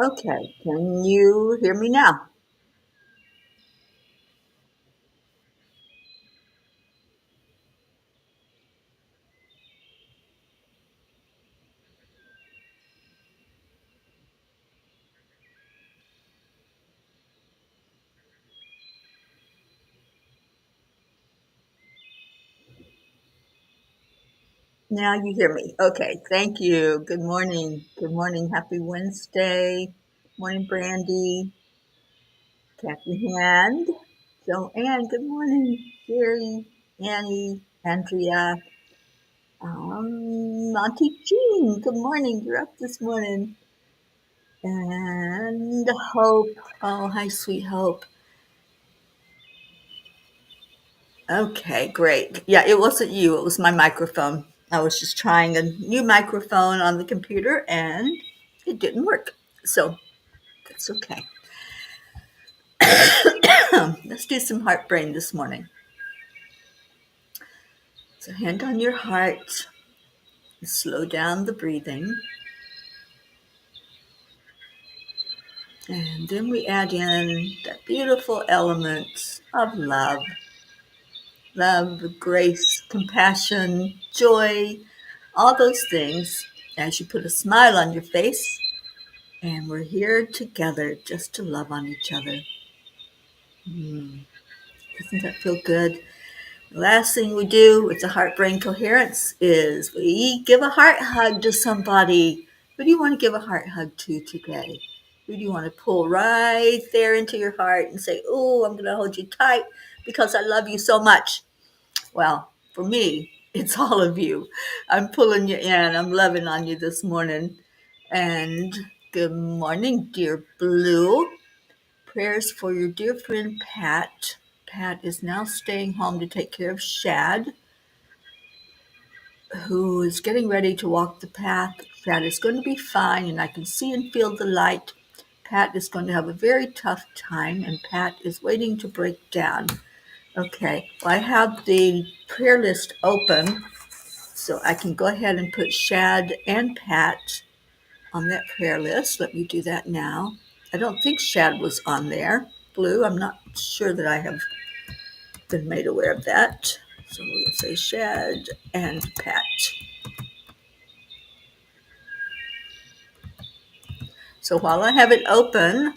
Okay, can you hear me now? Now you hear me. Okay, thank you. Good morning. Good morning. Happy Wednesday. Morning, Brandy. Kathy Hand. Joanne, good morning. Jerry, Annie, Andrea, Auntie Jean, good morning. You're up this morning. And Hope. Oh, hi, sweet Hope. Okay, great. Yeah, it wasn't you, it was my microphone. I was just trying a new microphone on the computer and it didn't work. So that's okay. Let's do some heart brain this morning. So, hand on your heart, slow down the breathing, and then we add in that beautiful element of love, grace, compassion, joy, all those things as you put a smile on your face. And we're here together just to love on each other. Doesn't that feel good? The last thing we do with the heart brain coherence is we give a heart hug to somebody. Who do you want to give a heart hug to today? Who do you want to pull right there into your heart and say, oh, I'm going to hold you tight because I love you so much? Well, for me, it's all of you. I'm pulling you in. I'm loving on you this morning. And good morning, dear Blue. Prayers for your dear friend Pat. Pat is now staying home to take care of Shad, who is getting ready to walk the path. Shad is going to be fine, and I can see and feel the light. Pat is going to have a very tough time, and Pat is waiting to break down. Okay, well, I have the prayer list open, so I can go ahead and put Shad and Pat on that prayer list. Let me do that now. I don't think Shad was on there. Blue, I'm not sure that I have been made aware of that. So we'll say Shad and Pat. So while I have it open,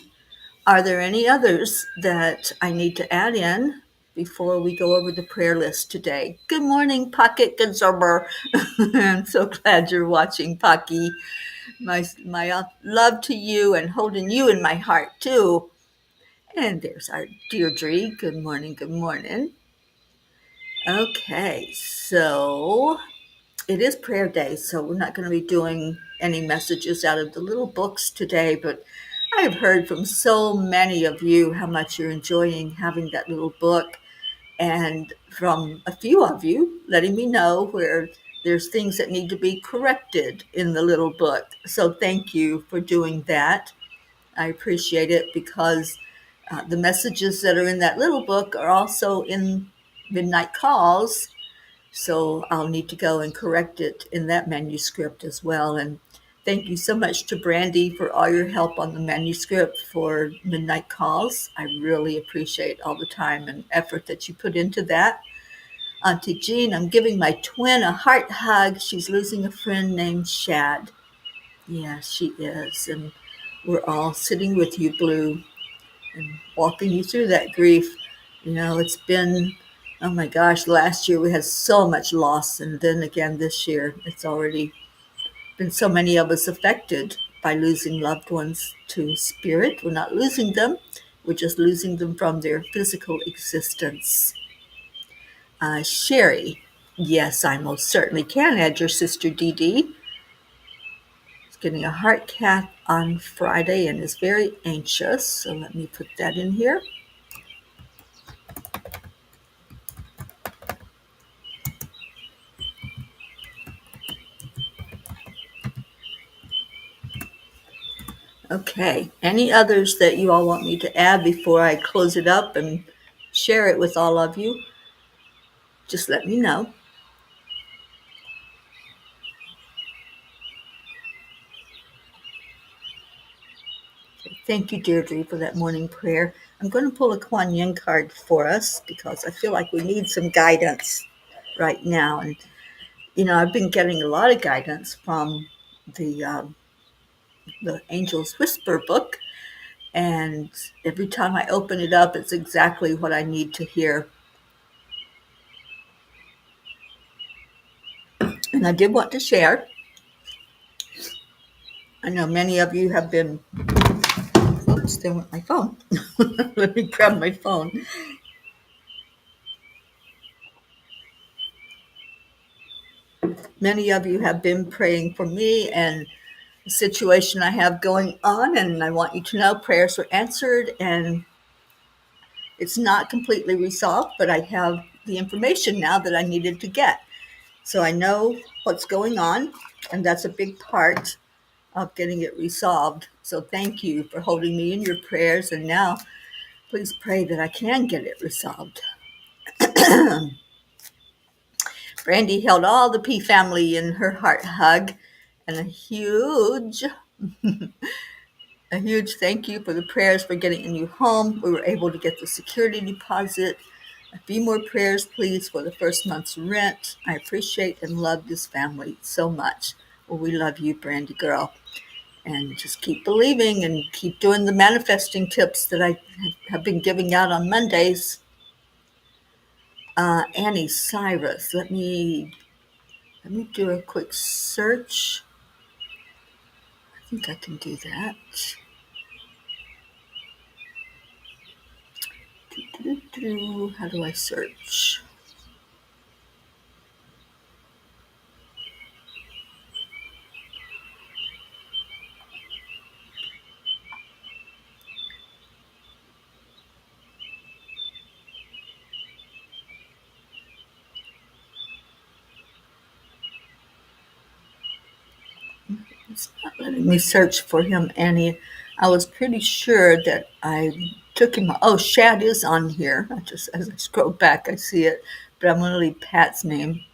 are there any others that I need to add in before we go over the prayer list today? Good morning, Pocket Consumer. I'm so glad you're watching, Pocky. My love to you and holding you in my heart too. And there's our Deirdre. Good morning, good morning. Okay, so it is prayer day, so we're not going to be doing any messages out of the little books today, but I have heard from so many of you how much you're enjoying having that little book, and from a few of you letting me know where there's things that need to be corrected in the little book. So thank you for doing that. I appreciate it because the messages that are in that little book are also in Midnight Calls, so I'll need to go and correct it in that manuscript as well. And thank you so much to Brandy for all your help on the manuscript for Midnight Calls. I really appreciate all the time and effort that you put into that. Auntie Jean, I'm giving my twin a heart hug. She's losing a friend named Shad. Yeah, she is. And we're all sitting with you, Blue, and walking you through that grief. You know, it's been, oh my gosh, last year we had so much loss. And then again this year, it's already been so many of us affected by losing loved ones to spirit. We're not losing them, we're just losing them from their physical existence. Sherry, yes, I most certainly can add your sister Dee Dee. She's getting a heart cath on Friday and is very anxious. So let me put that in here. Okay. Any others that you all want me to add before I close it up and share it with all of you? Just let me know. Thank you, Deirdre, for that morning prayer. I'm going to pull a Kuan Yin card for us because I feel like we need some guidance right now. And, I've been getting a lot of guidance from the Angel's Whisper book. And every time I open it up, it's exactly what I need to hear. And I did want to share. I know many of you have been, oops, there went my phone. Let me grab my phone. Many of you have been praying for me and the situation I have going on, and I want you to know prayers were answered, and it's not completely resolved, but I have the information now that I needed to get. So I know what's going on, and that's a big part of getting it resolved. So thank you for holding me in your prayers, and now please pray that I can get it resolved. Brandy held all the P family in her heart hug, and a huge thank you for the prayers for getting a new home. We were able to get the security deposit. A few more prayers, please, for the first month's rent. I appreciate and love this family so much. Well, we love you, Brandy girl. And just keep believing and keep doing the manifesting tips that I have been giving out on Mondays. Annie Cyrus, let me do a quick search. I think I can do that. How do I search? It's not letting me search for him, Annie. I was pretty sure that I took him. Oh, Shad is on here. As I scroll back, I see it. But I'm going to leave Pat's name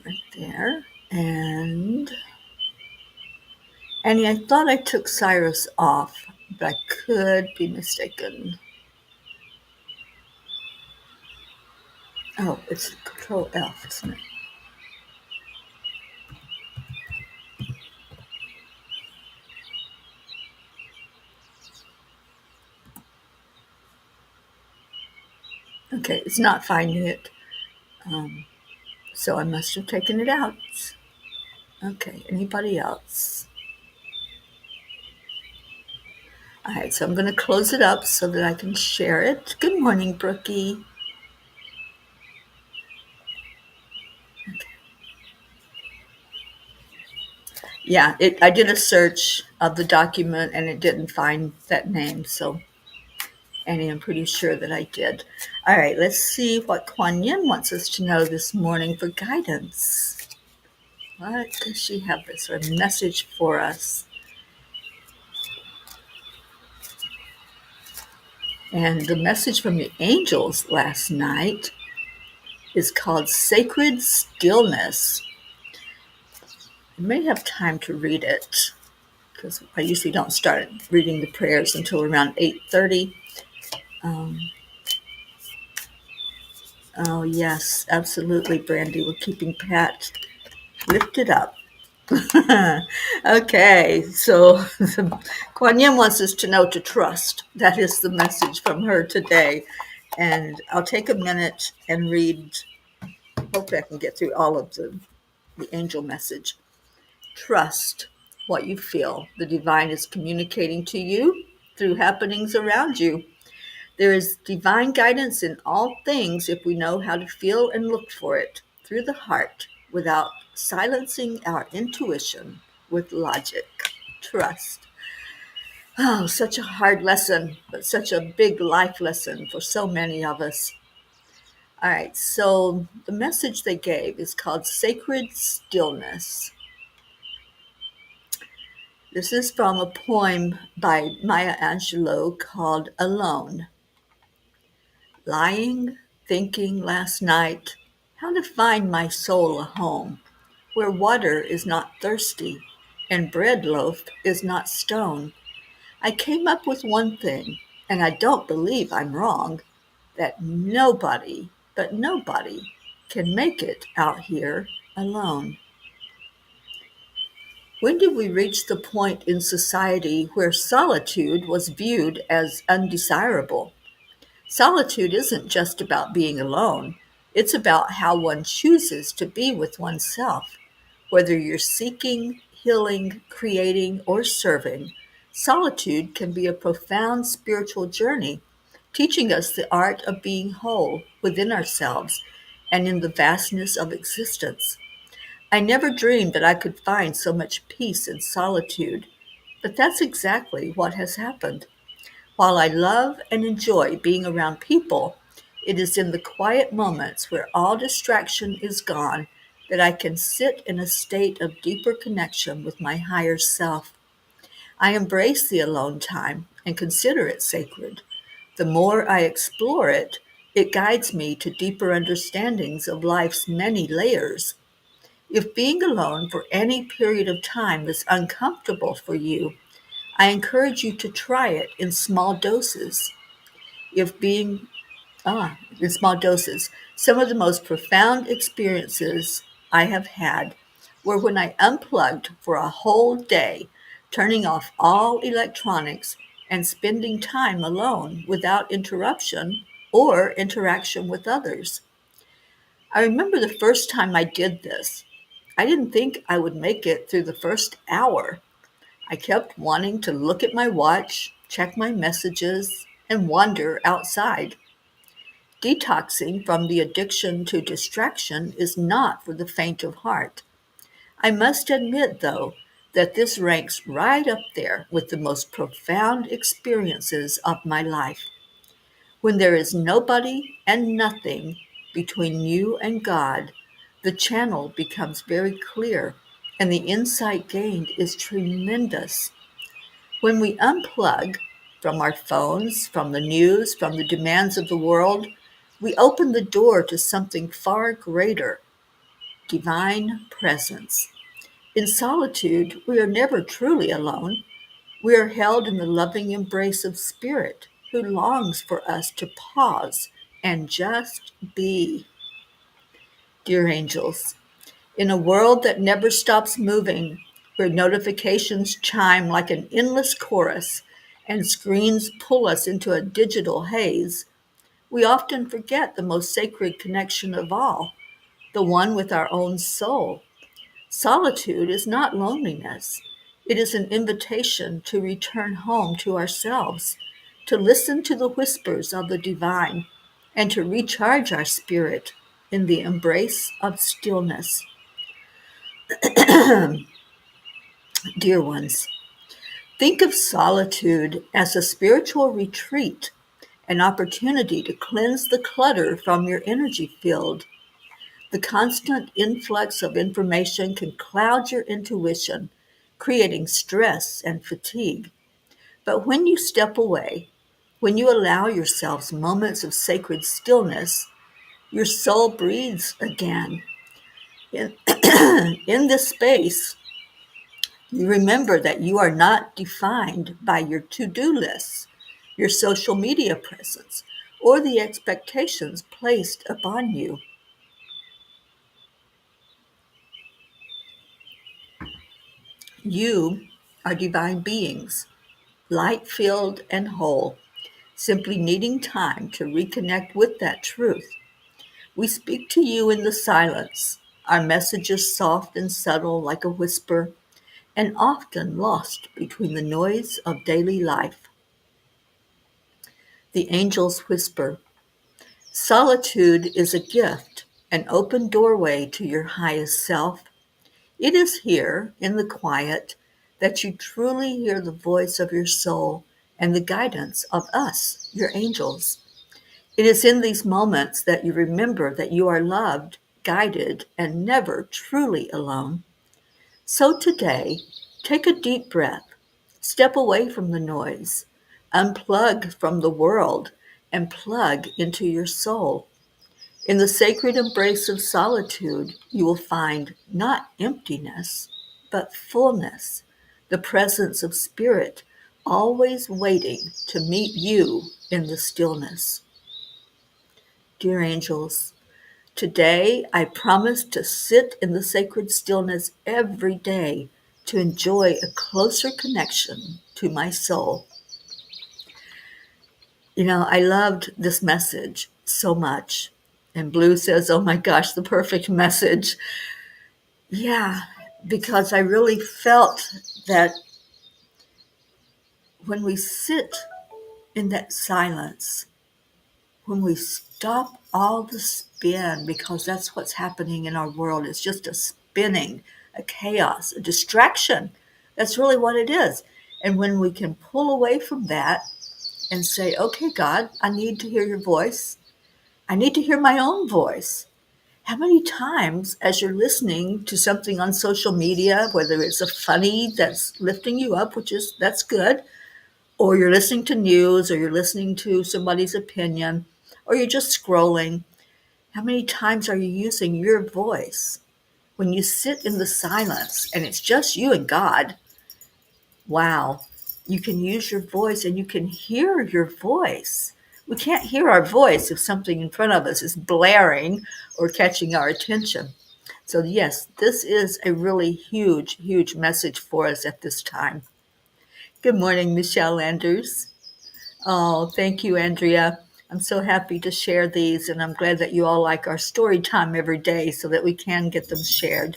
right there. And Annie, I thought I took Cyrus off, but I could be mistaken. Oh, it's Control F, isn't it? Okay, it's not finding it. So I must have taken it out. Okay, anybody else? All right, so I'm going to close it up so that I can share it. Good morning, Brookie. Okay. Yeah, I did a search of the document and it didn't find that name. So, Annie, I'm pretty sure that I did. All right, let's see what Kuan Yin wants us to know this morning for guidance. What does she have as a message for us? And the message from the angels last night is called Sacred Stillness. I may have time to read it because I usually don't start reading the prayers until around 8:30. Oh, yes, absolutely, Brandy. We're keeping Pat lifted up. Okay, so Kuan Yin wants us to know to trust. That is the message from her today. And I'll take a minute and read, hopefully I can get through all of the angel message. Trust what you feel. The divine is communicating to you through happenings around you. There is divine guidance in all things if we know how to feel and look for it through the heart without silencing our intuition with logic. Trust. Oh, such a hard lesson, but such a big life lesson for so many of us. All right, so the message they gave is called Sacred Stillness. This is from a poem by Maya Angelou called Alone. Lying, thinking last night how to find my soul a home where water is not thirsty and bread loaf is not stone, I came up with one thing, and I don't believe I'm wrong, that nobody, but nobody, can make it out here alone. When did we reach the point in society where solitude was viewed as undesirable? Solitude isn't just about being alone, it's about how one chooses to be with oneself. Whether you're seeking, healing, creating, or serving, solitude can be a profound spiritual journey, teaching us the art of being whole within ourselves and in the vastness of existence. I never dreamed that I could find so much peace in solitude, but that's exactly what has happened. While I love and enjoy being around people, it is in the quiet moments where all distraction is gone that I can sit in a state of deeper connection with my higher self. I embrace the alone time and consider it sacred. The more I explore it, it guides me to deeper understandings of life's many layers. If being alone for any period of time is uncomfortable for you, I encourage you to try it in small doses. If being in small doses, some of the most profound experiences I have had were when I unplugged for a whole day, turning off all electronics and spending time alone without interruption or interaction with others. I remember the first time I did this. I didn't think I would make it through the first hour. I kept wanting to look at my watch, check my messages, and wander outside. Detoxing from the addiction to distraction is not for the faint of heart. I must admit, though, that this ranks right up there with the most profound experiences of my life. When there is nobody and nothing between you and God, the channel becomes very clear and the insight gained is tremendous. When we unplug from our phones, from the news, from the demands of the world, we open the door to something far greater, divine presence. In solitude, we are never truly alone. We are held in the loving embrace of Spirit, who longs for us to pause and just be. Dear angels, in a world that never stops moving, where notifications chime like an endless chorus and screens pull us into a digital haze, we often forget the most sacred connection of all, the one with our own soul. Solitude is not loneliness. It is an invitation to return home to ourselves, to listen to the whispers of the divine, and to recharge our spirit in the embrace of stillness. Dear ones, think of solitude as a spiritual retreat, an opportunity to cleanse the clutter from your energy field. The constant influx of information can cloud your intuition, creating stress and fatigue. But when you step away, when you allow yourselves moments of sacred stillness, your soul breathes again. In, in this space, you remember that you are not defined by your to-do lists, your social media presence, or the expectations placed upon you. You are divine beings, light-filled and whole, simply needing time to reconnect with that truth. We speak to you in the silence, our messages soft and subtle like a whisper, and often lost between the noise of daily life. The angels whisper, solitude is a gift, an open doorway to your highest self. It is here, in the quiet, that you truly hear the voice of your soul and the guidance of us, your angels. It is in these moments that you remember that you are loved, guided, and never truly alone. So today, take a deep breath, step away from the noise, unplug from the world, and plug into your soul. In the sacred embrace of solitude, you will find not emptiness, but fullness, the presence of spirit, always waiting to meet you in the stillness. Dear angels, today I promise to sit in the sacred stillness every day to enjoy a closer connection to my soul. You know, I loved this message so much. And Blue says, oh my gosh, the perfect message. Yeah, because I really felt that when we sit in that silence, when we stop all the spin, because that's what's happening in our world, it's just a spinning, a chaos, a distraction. That's really what it is. And when we can pull away from that and say, okay, God, I need to hear your voice. I need to hear my own voice. How many times, as you're listening to something on social media, whether it's a funny that's lifting you up, that's good, or you're listening to news, or you're listening to somebody's opinion, or you're just scrolling, how many times are you using your voice? When you sit in the silence and it's just you and God, wow, you can use your voice and you can hear your voice. We can't hear our voice if something in front of us is blaring or catching our attention. So, yes, this is a really huge, huge message for us at this time. Good morning, Michelle Anders. Oh, thank you, Andrea. I'm so happy to share these, and I'm glad that you all like our story time every day so that we can get them shared.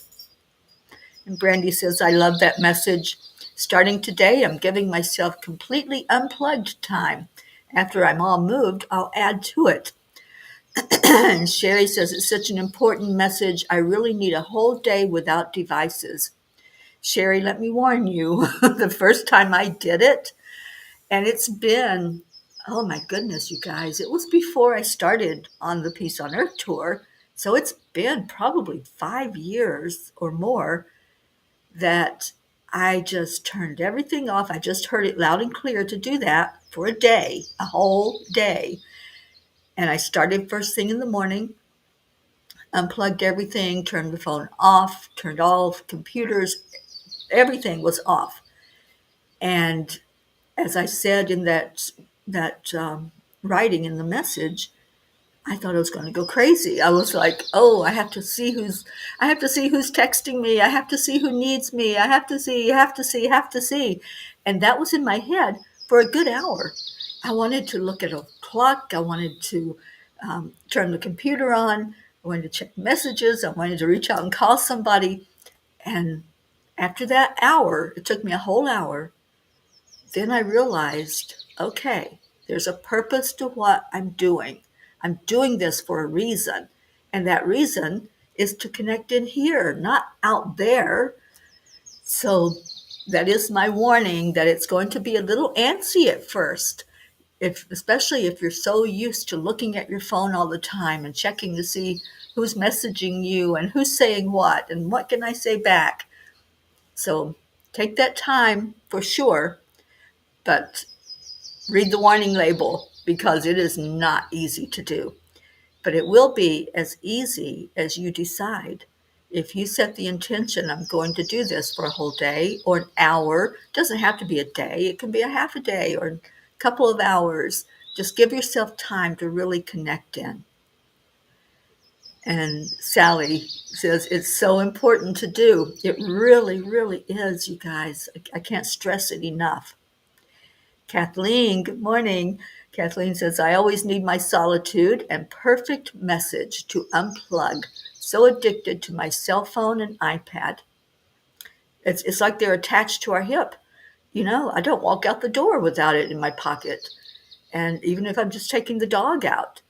And Brandy says, I love that message. Starting today, I'm giving myself completely unplugged time. After I'm all moved, I'll add to it. And Sherry says, it's such an important message. I really need a whole day without devices. Sherry, let me warn you, the first time I did it, and it's been, oh my goodness, you guys, it was before I started on the Peace on Earth tour. So it's been probably 5 years or more that I just turned everything off. I just heard it loud and clear to do that for a day, a whole day. And I started first thing in the morning, unplugged everything, turned the phone off, turned all computers, everything was off. And as I said in that writing in the message, I thought I was going to go crazy. I was like, oh, I have to see who's texting me. I have to see who needs me. I have to see. And that was in my head for a good hour. I wanted to look at a clock. I wanted to turn the computer on. I wanted to check messages. I wanted to reach out and call somebody. And after that hour, it took me a whole hour. Then I realized, okay, there's a purpose to what I'm doing. I'm doing this for a reason. And that reason is to connect in here, not out there. So that is my warning that it's going to be a little antsy at first. Especially if you're so used to looking at your phone all the time and checking to see who's messaging you and who's saying what and what can I say back. So take that time for sure, but read the warning label because it is not easy to do. But it will be as easy as you decide. If you set the intention, I'm going to do this for a whole day or an hour, it doesn't have to be a day, it can be a half a day or a couple of hours. Just give yourself time to really connect in. And Sally says it's so important to do. It really, really is, you guys. I can't stress it enough. Kathleen, good morning. Kathleen says, I always need my solitude and perfect message to unplug. So addicted to my cell phone and iPad. It's like they're attached to our hip. You know, I don't walk out the door without it in my pocket. And even if I'm just taking the dog out.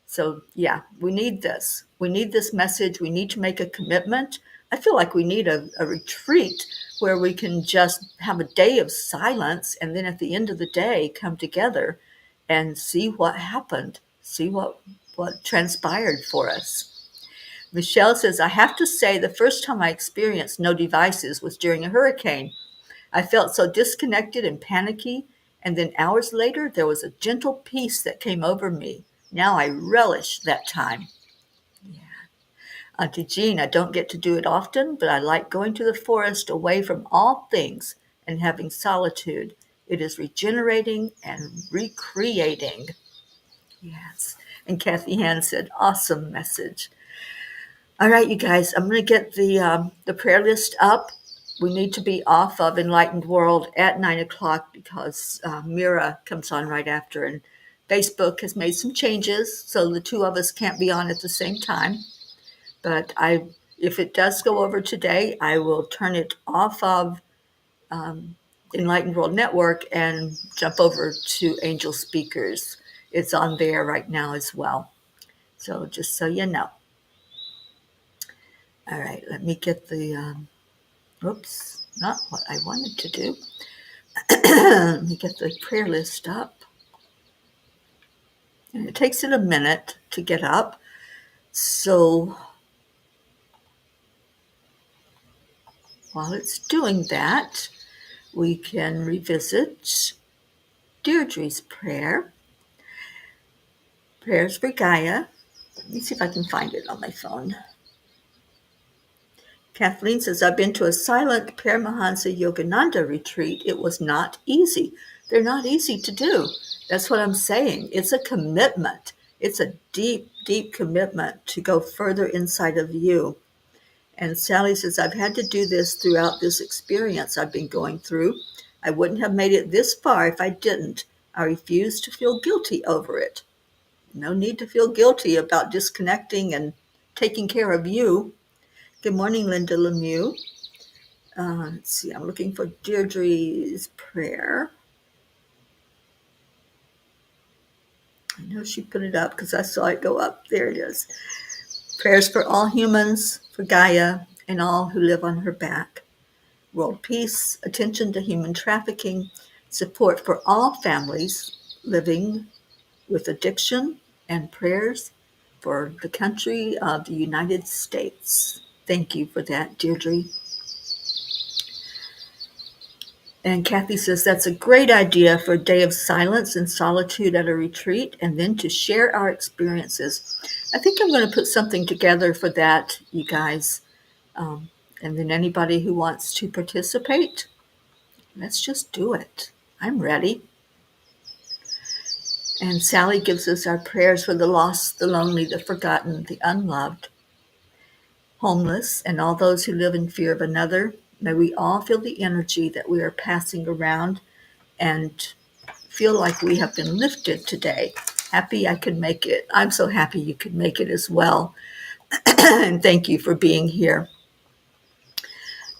So yeah, we need this. We need this message. We need to make a commitment. I feel like we need a retreat where we can just have a day of silence and then at the end of the day come together and see what happened, see what transpired for us. Michelle says, I have to say the first time I experienced no devices was during a hurricane. I felt so disconnected and panicky, and then hours later there was a gentle peace that came over me. Now I relish that time. Yeah. Auntie Jean, I don't get to do it often, but I like going to the forest away from all things and having solitude. It is regenerating and recreating. Yes. And Kathy Hand said, awesome message. All right, you guys, I'm going to get the prayer list up. We need to be off of Enlightened World at 9 o'clock because Mira comes on right after, and Facebook has made some changes, so the two of us can't be on at the same time. But if it does go over today, I will turn it off of Enlightened World Network and jump over to Angel Speakers. It's on there right now as well. So just so you know. All right, let me get the, oops, not what I wanted to do. Let me get the prayer list up. And it takes it a minute to get up. So while it's doing that, we can revisit Deirdre's prayer. Prayers for Gaia. Let me see if I can find it on my phone. Kathleen says, I've been to a silent Paramahansa Yogananda retreat. It was not easy. They're not easy to do. That's what I'm saying. It's a commitment. It's a deep, deep commitment to go further inside of you. And Sally says, I've had to do this throughout this experience I've been going through. I wouldn't have made it this far if I didn't. I refuse to feel guilty over it. No need to feel guilty about disconnecting and taking care of you. Good morning, Linda Lemieux. Let's see, I'm looking for Deirdre's prayer. I know she put it up because I saw it go up. There it is. Prayers for all humans, for Gaia, and all who live on her back. World peace, attention to human trafficking, support for all families living with addiction, and prayers for the country of the United States. Thank you for that, Deirdre. And Kathy says, that's a great idea for a day of silence and solitude at a retreat, and then to share our experiences. I think I'm going to put something together for that, you guys. And then anybody who wants to participate, let's just do it. I'm ready. And Sally gives us our prayers for the lost, the lonely, the forgotten, the unloved, homeless, and all those who live in fear of another. May we all feel the energy that we are passing around and feel like we have been lifted today. Happy I could make it. I'm so happy you could make it as well. And thank you for being here.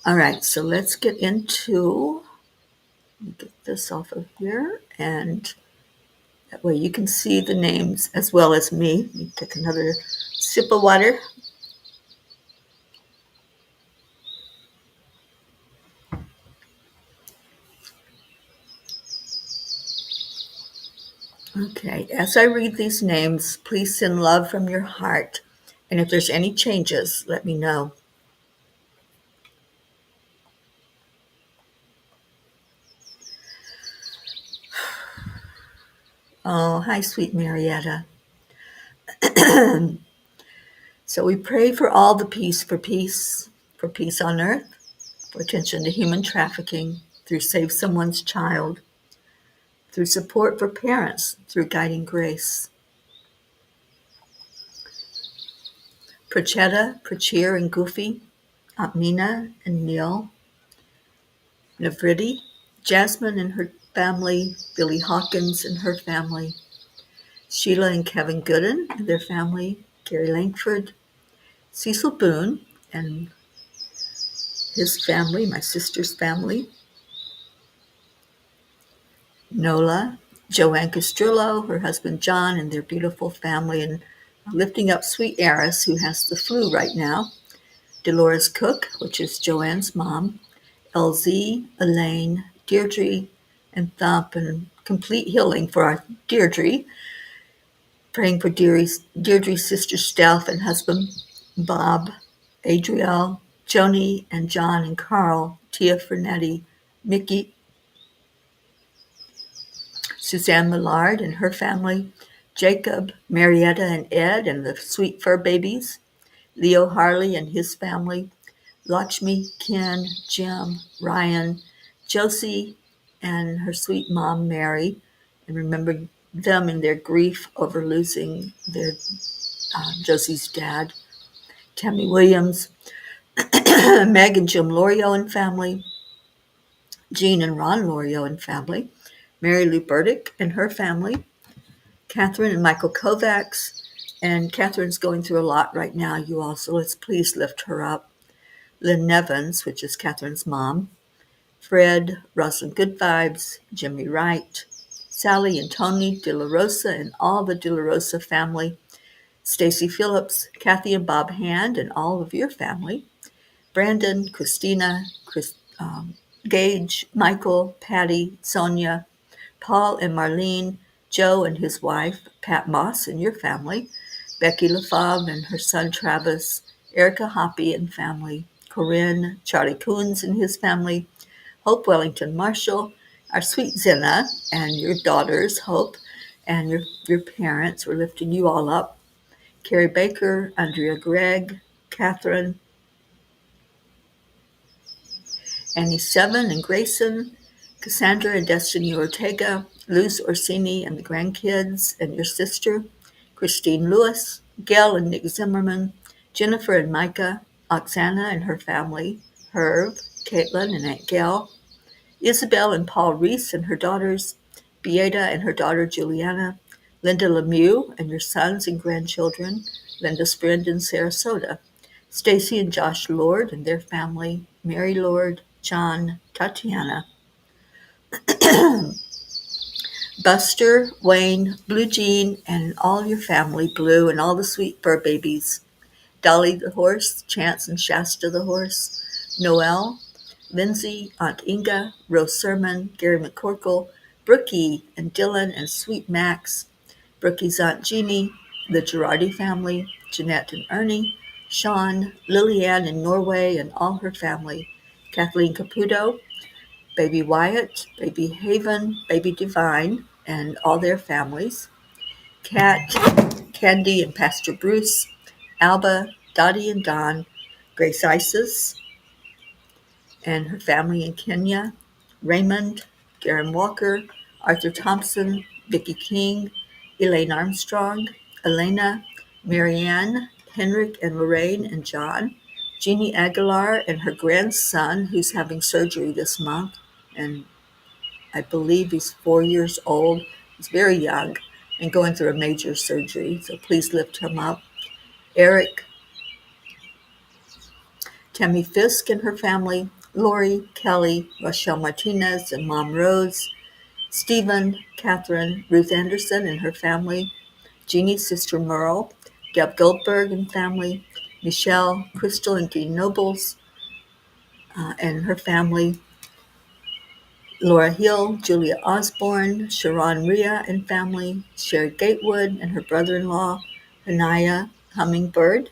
All right, so let's get into, let me get this off of here, and that way you can see the names as well as me. Let me take another sip of water. Okay, as I read these names, please send love from your heart. And if there's any changes, let me know. Oh, hi, sweet Marietta. So we pray for all the peace for peace on earth, for attention to human trafficking, through Save Someone's Child, through support for parents, through Guiding Grace. Prachetta, Prachir, and Goofy, Aunt Mina and Neil, Navriti, Jasmine and her family, Billy Hawkins and her family, Sheila and Kevin Gooden and their family, Gary Langford, Cecil Boone and his family, my sister's family, Nola, Joanne Castrillo, her husband John, and their beautiful family, and lifting up sweet Eris, who has the flu right now, Dolores Cook, which is Joanne's mom, LZ, Elaine, Deirdre, and Thump, and complete healing for our Deirdre, praying for Deirdre's sister Steph and husband Bob, Adriel, Joni, and John and Carl, Tia Fernetti, Mickey, Suzanne Millard and her family, Jacob, Marietta, and Ed and the sweet fur babies, Leo Harley and his family, Lakshmi, Ken, Jim, Ryan, Josie, and her sweet mom, Mary, and remember them in their grief over losing their Josie's dad. Tammy Williams, Meg and Jim Lorio and family, Jean and Ron Lorio and family, Mary Lou Burdick and her family, Catherine and Michael Kovacs, and Catherine's going through a lot right now, you all, so let's please lift her up. Lynn Nevins, which is Catherine's mom, Fred, Rosalind Good Vibes, Jimmy Wright, Sally and Tony De La Rosa and all the De La Rosa family, Stacy Phillips, Kathy and Bob Hand and all of your family, Brandon, Christina, Gage, Michael, Patty, Sonia, Paul and Marlene, Joe and his wife, Pat Moss and your family, Becky LaFave and her son Travis, Erica Hoppy and family, Corinne, Charlie Coons and his family, Hope Wellington Marshall, our sweet Zena, and your daughters, Hope, and your parents. We're lifting you all up. Carrie Baker, Andrea Gregg, Catherine, Annie Seven and Grayson, Cassandra and Destiny Ortega, Luz Orsini and the grandkids and your sister, Christine Lewis, Gail and Nick Zimmerman, Jennifer and Micah, Oksana and her family, Herb, Caitlin and Aunt Gail, Isabel and Paul Reese and her daughters, Beata and her daughter Juliana, Linda Lemieux and your sons and grandchildren, Linda Sprend in Sarasota, Stacy and Josh Lord and their family, Mary Lord, John, Tatiana, Buster, Wayne, Blue Jean, and all your family, Blue, and all the sweet fur babies, Dolly the horse, Chance and Shasta the horse, Noel, Lindsay, Aunt Inga, Rose Sermon, Gary McCorkle, Brookie and Dylan and Sweet Max, Brookie's Aunt Jeannie, the Girardi family, Jeanette and Ernie, Sean, Lillian in Norway and all her family, Kathleen Caputo, Baby Wyatt, Baby Haven, Baby Divine, and all their families, Kat, Candy and Pastor Bruce, Alba, Dottie and Don, Grace Isis and her family in Kenya, Raymond, Garen Walker, Arthur Thompson, Vicki King, Elaine Armstrong, Elena, Marianne, Henrik and Lorraine and John, Jeannie Aguilar and her grandson who's having surgery this month, and I believe he's 4 years old. He's very young and going through a major surgery, so please lift him up. Eric, Tammy Fisk and her family, Lori, Kelly, Rochelle Martinez and Mom Rose, Stephen, Catherine, Ruth Anderson and her family, Jeannie's sister Merle, Deb Goldberg and family, Michelle, Crystal and Dean Nobles and her family, Laura Hill, Julia Osborne, Sharon Rhea and family, Sherry Gatewood and her brother-in-law, Hanaya Hummingbird,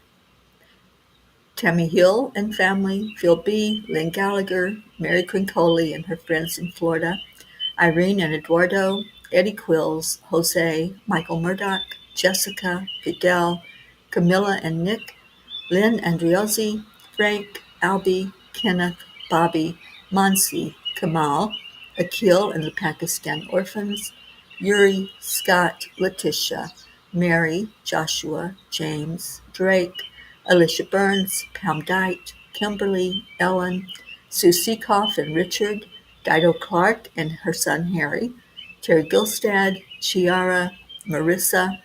Tammy Hill and family, Phil B., Lynn Gallagher, Mary Quincoli and her friends in Florida, Irene and Eduardo, Eddie Quills, Jose, Michael Murdoch, Jessica, Fidel, Camilla and Nick, Lynn Andriozzi, Frank, Albie, Kenneth, Bobby, Mansi, Kamal, Akil and the Pakistan orphans, Yuri, Scott, Letitia, Mary, Joshua, James, Drake, Alicia Burns, Pam Dite, Kimberly, Ellen, Sue Seekoff and Richard, Dido Clark and her son Harry, Terry Gilstad, Chiara, Marissa,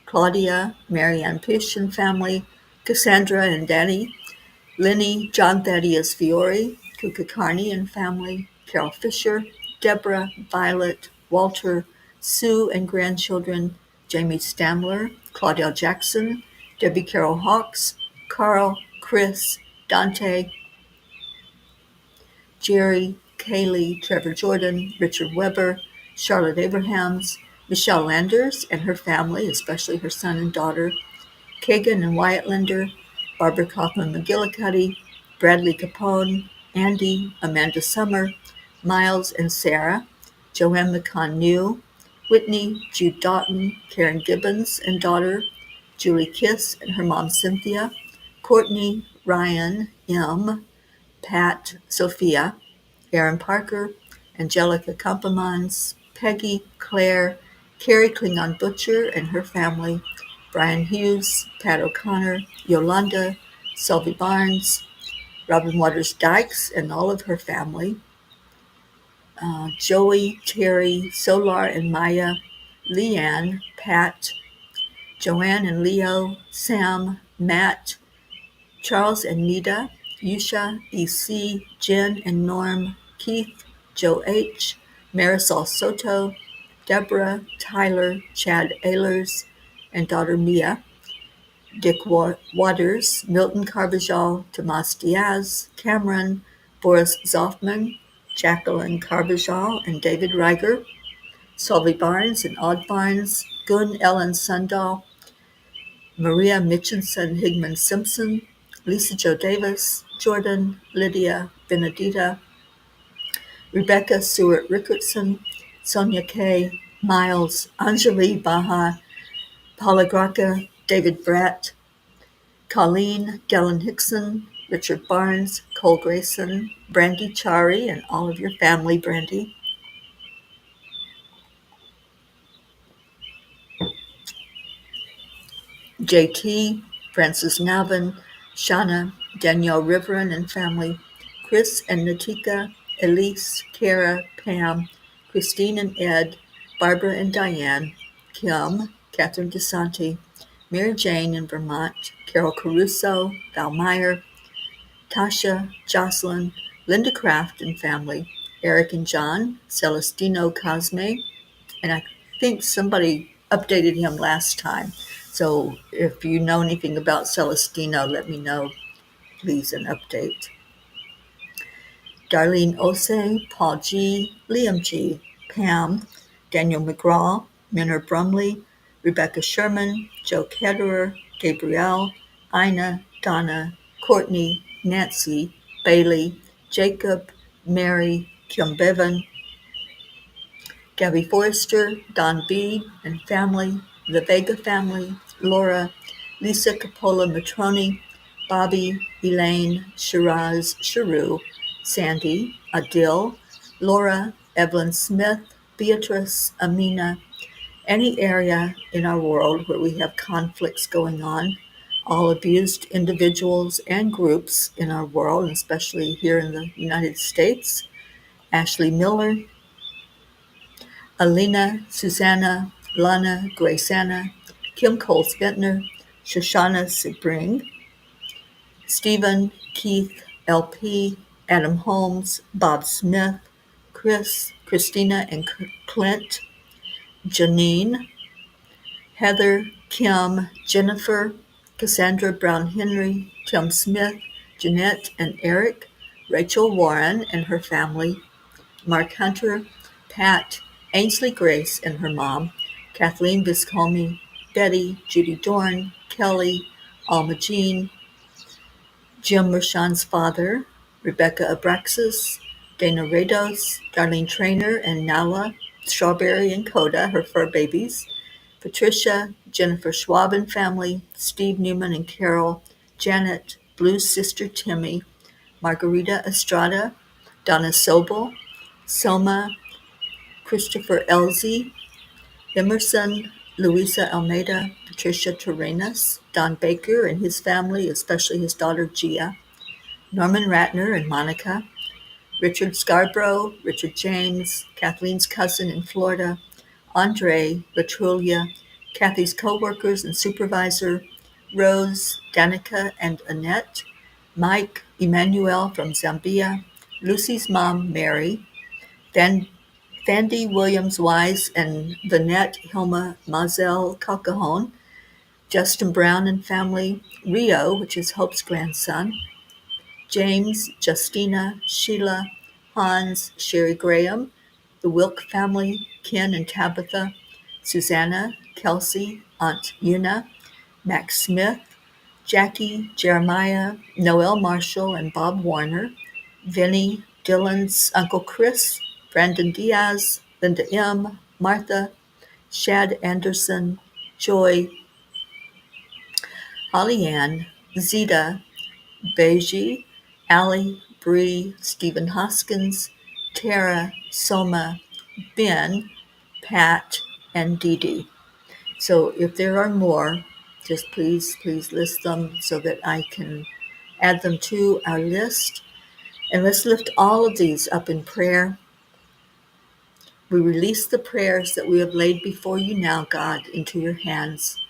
Claudia, Marianne Pish and family, Cassandra and Danny, Lenny, John Thaddeus Fiore, Kuka Carney and family, Carol Fisher, Deborah, Violet, Walter, Sue and grandchildren, Jamie Stamler, Claudel Jackson, Debbie Carol Hawks, Carl, Chris, Dante, Jerry, Kaylee, Trevor Jordan, Richard Weber, Charlotte Abrahams, Michelle Landers and her family, especially her son and daughter, Kagan and Wyatt Linder, Barbara Kaufman McGillicuddy, Bradley Capone, Andy, Amanda Summer, Miles and Sarah, Joanne McCann New, Whitney, Jude Doughton, Karen Gibbons and daughter, Julie Kiss and her mom Cynthia, Courtney, Ryan, M, Pat, Sophia, Aaron Parker, Angelica Kampemans, Peggy, Claire, Carrie Klingon Butcher and her family, Brian Hughes, Pat O'Connor, Yolanda, Sylvie Barnes, Robin Waters Dykes and all of her family, Joey, Terry, Solar and Maya, Leanne, Pat, Joanne and Leo, Sam, Matt, Charles and Nita, Yusha, EC, Jen and Norm, Keith, Joe H., Marisol Soto, Deborah, Tyler, Chad Ehlers, and daughter Mia, Dick Waters, Milton Carbajal, Tomas Diaz, Cameron, Boris Zoffman, Jacqueline Carbajal, and David Reiger, Solvi Barnes and Odd Barnes, Gun Ellen Sundahl, Maria Mitchinson Higman Simpson, Lisa Jo Davis, Jordan, Lydia, Benedita, Rebecca Stewart Rickardson, Sonia Kay, Miles, Anjali Baha, Paula Graca, David Bratt, Colleen, Dellen Hickson, Richard Barnes, Cole Grayson, Brandy Chari, and all of your family, Brandy, JT, Francis Navin, Shauna, Danielle Riverin and family, Chris and Natika, Elise, Kara, Pam, Christine and Ed, Barbara and Diane, Kim, Catherine DeSanti, Mary Jane in Vermont, Carol Caruso, Val Meyer, Tasha, Jocelyn, Linda Kraft and family, Eric and John, Celestino Cosme, and I think somebody updated him last time. So if you know anything about Celestino, let me know, please, an update. Darlene Ose, Paul G., Liam G., Pam, Daniel McGraw, Minner Brumley, Rebecca Sherman, Joe Ketterer, Gabrielle, Ina, Donna, Courtney, Nancy, Bailey, Jacob, Mary, Kim Bevan, Gabby Forrester, Don B. and family, the Vega family, Laura, Lisa Capola Matroni, Bobby, Elaine, Shiraz, Sharu, Sandy, Adil, Laura, Evelyn Smith, Beatrice, Amina, any area in our world where we have conflicts going on, all abused individuals and groups in our world, and especially here in the United States, Ashley Miller, Alina, Susanna, Lana, Grace Anna, Kim Coles Ventnor, Shoshana Sebring, Stephen, Keith, LP, Adam Holmes, Bob Smith, Chris, Christina and Clint, Janine, Heather, Kim, Jennifer, Cassandra Brown Henry, Tim Smith, Jeanette and Eric, Rachel Warren and her family, Mark Hunter, Pat, Ainsley Grace and her mom, Kathleen Viscomi, Betty, Judy Dorn, Kelly, Alma Jean, Jim Mershon's father, Rebecca Abraxas, Dana Rados, Darlene Trainer and Nala, Strawberry and Coda, her fur babies, Patricia, Jennifer Schwab and family, Steve Newman and Carol, Janet, Blue's sister Timmy, Margarita Estrada, Donna Sobel, Soma, Christopher Elzy, Emerson, Luisa Almeida, Patricia Terrenas, Don Baker and his family, especially his daughter Gia, Norman Ratner and Monica, Richard Scarborough, Richard James, Kathleen's cousin in Florida, Andre, Latrulia, Kathy's co-workers and supervisor, Rose, Danica and Annette, Mike, Emmanuel from Zambia, Lucy's mom, Mary, Thandi Williams Wise and Vanette Hilma Mazel Calcajon, Justin Brown and family, Rio, which is Hope's grandson, James, Justina, Sheila, Hans, Sherry Graham, the Wilk family, Ken and Tabitha, Susanna, Kelsey, Aunt Una, Max Smith, Jackie, Jeremiah, Noel Marshall and Bob Warner, Vinny, Dylan's Uncle Chris, Brandon Diaz, Linda M., Martha, Shad Anderson, Joy, Holly Ann, Zeta, Beji, Allie, Bree, Stephen Hoskins, Tara, Soma, Ben, Pat, and Dee Dee. So if there are more, just please list them so that I can add them to our list. And let's lift all of these up in prayer. We release the prayers that we have laid before you now, God, into your hands,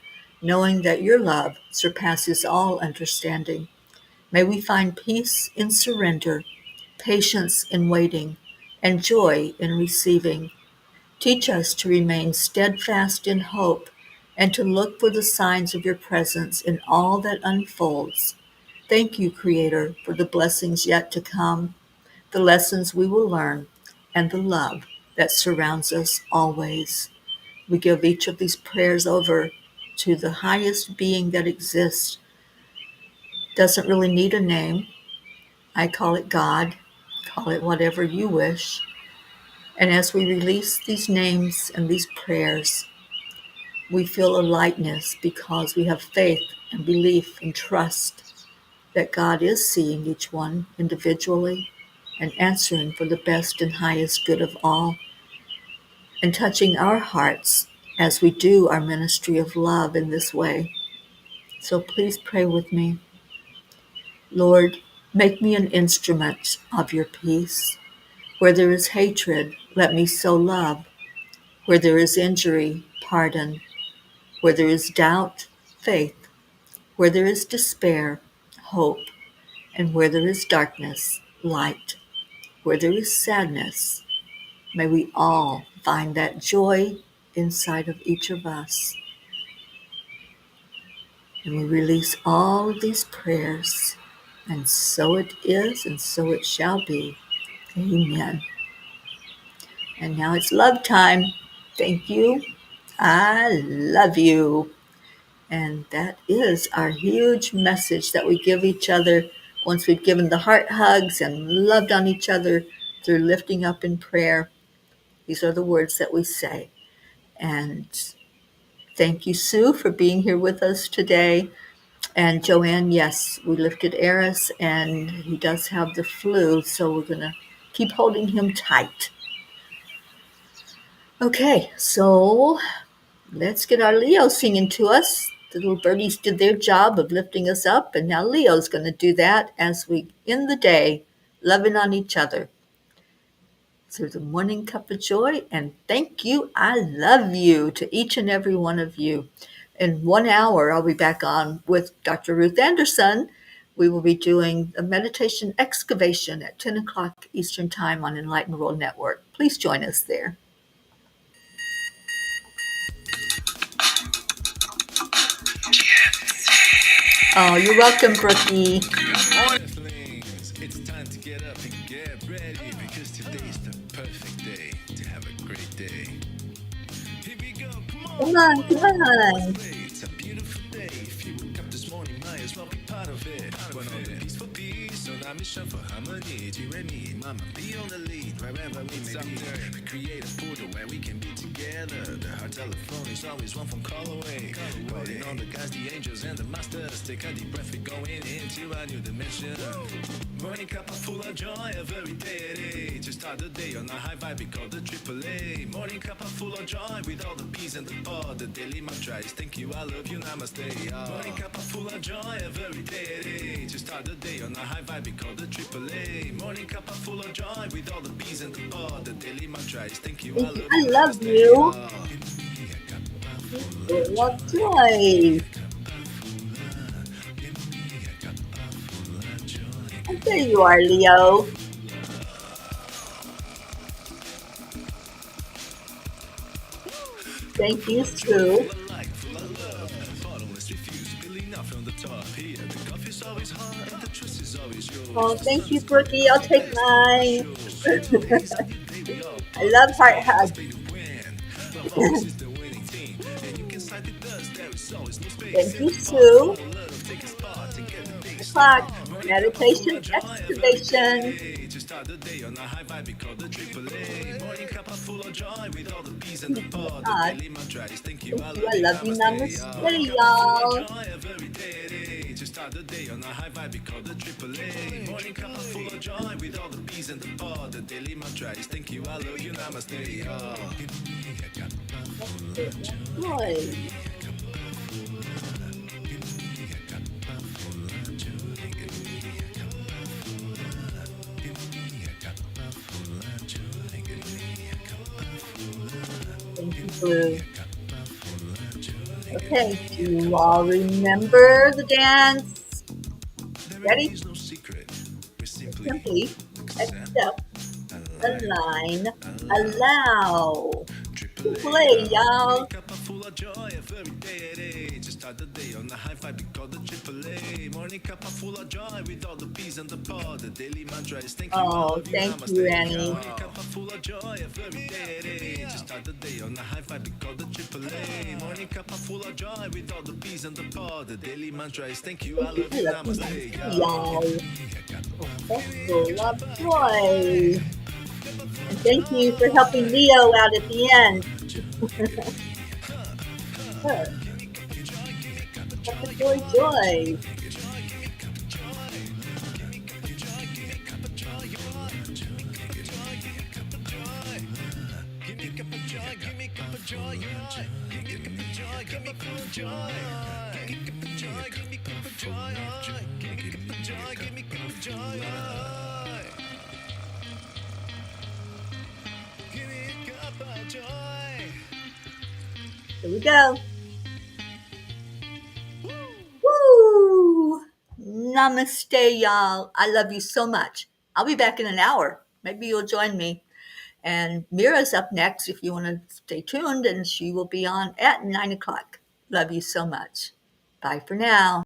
knowing that your love surpasses all understanding. May we find peace in surrender, patience in waiting, and joy in receiving. Teach us to remain steadfast in hope and to look for the signs of your presence in all that unfolds. Thank you, Creator, for the blessings yet to come, the lessons we will learn, and the love that surrounds us always. We give each of these prayers over to the highest being that exists. Doesn't really need a name. I call it God. Call it whatever you wish. And as we release these names and these prayers, we feel a lightness because we have faith and belief and trust that God is seeing each one individually and answering for the best and highest good of all and touching our hearts as we do our ministry of love in this way. So please pray with me. Lord, make me an instrument of your peace. Where there is hatred, let me sow love. Where there is injury, pardon. Where there is doubt, faith. Where there is despair, hope. And where there is darkness, light. Where there is sadness, may we all find that joy inside of each of us. And we release all of these prayers. And so it is, and so it shall be. Amen. And now it's love time. Thank you. I love you. And that is our huge message that we give each other once we've given the heart hugs and loved on each other through lifting up in prayer. These are the words that we say. And thank you, Sue, for being here with us today. And Joanne, yes, we lifted Eris, and he does have the flu, so we're going to keep holding him tight. Okay, so let's get our Leo singing to us. The little birdies did their job of lifting us up, and now Leo's going to do that as we end the day loving on each other. Through the Morning Cuppa Joy, and thank you, I love you to each and every one of you. In 1 hour, I'll be back on with Dr. Ruth Anderson. We will be doing a meditation excavation at 10 o'clock Eastern Time on Enlightened World Network. Please join us there. Oh, you're welcome, Brookie. It's time to get up and get ready because today's the perfect day to have a great day. Here we go, Come on, come on. It's a beautiful day. If you woke up this morning, might as well be part of it. We're on the peace for peace, on our mission for harmony. You and me, mama, be on the lead wherever we may be. We create a portal where we can be together. The heart telephone is always one phone call away. Calling on the guys, the angels, and the masters. Take a deep breath, we're going into a new dimension. Morning cup full of joy every day. To start the day on a high vibe, we call the AAA. Morning cup full of joy with all the peas and the pod. The daily mantra is thank you, I love you, namaste. Morning cup full of joy every day. To start the day on a high vibe, we call the AAA. Morning cup full of joy with all the peas and the pod. The daily mantra is thank you, I love you. Full of joy. And there you are, Leo. Thank you, Sue. Oh, thank you, Brookie. I'll take mine. I love heart hugs. Thank you, Sue. O'clock. Meditation excavation. God. Thank you. I love you. Namaste, y'all. start the day on a high vibe, we call the AAA. Morning cup of full of joy with all the peas in the pod. The daily mantra is thank you, I love you, namaste. Oh. Give me a cup of full of joy. Joy. Give me a cup of full of joy. Give me a cup of full of. Give me a cup of full of joy. Give me a cup of full of. Thank you, Give me Blue. a cup of full of joy. Give Okay, me do a you cup all of full remember the dance? There Ready? is no secret. We simply Simply accept, accept, align, align, allow. allow. Triple Triple A, A, Morning y'all. cup of full of joy every day at 8. Just start the day on the high five, we call the Triple A. Morning cup of full of joy with all the peas and the pod. The daily mantra is thank you, I Oh, love you, thank you, namaste. Annie. Morning cup of full of joy every day at 8. Just start the day on the high five, we call the Triple A. Morning cup of full of joy with all the peas and the pod. The daily mantra is thank you, I Thank you. love I you, love you, namaste. namaste, Give y'all. me a cup A of cup full full of of joy. joy. And thank you for helping Leo out at the end. Huh. Cup of joy, joy. Here we go. Woo! Namaste, y'all. I love you so much. I'll be back in an hour. Maybe you'll join me. And Mira's up next if you want to stay tuned, and she will be on at 9 o'clock. Love you so much. Bye for now.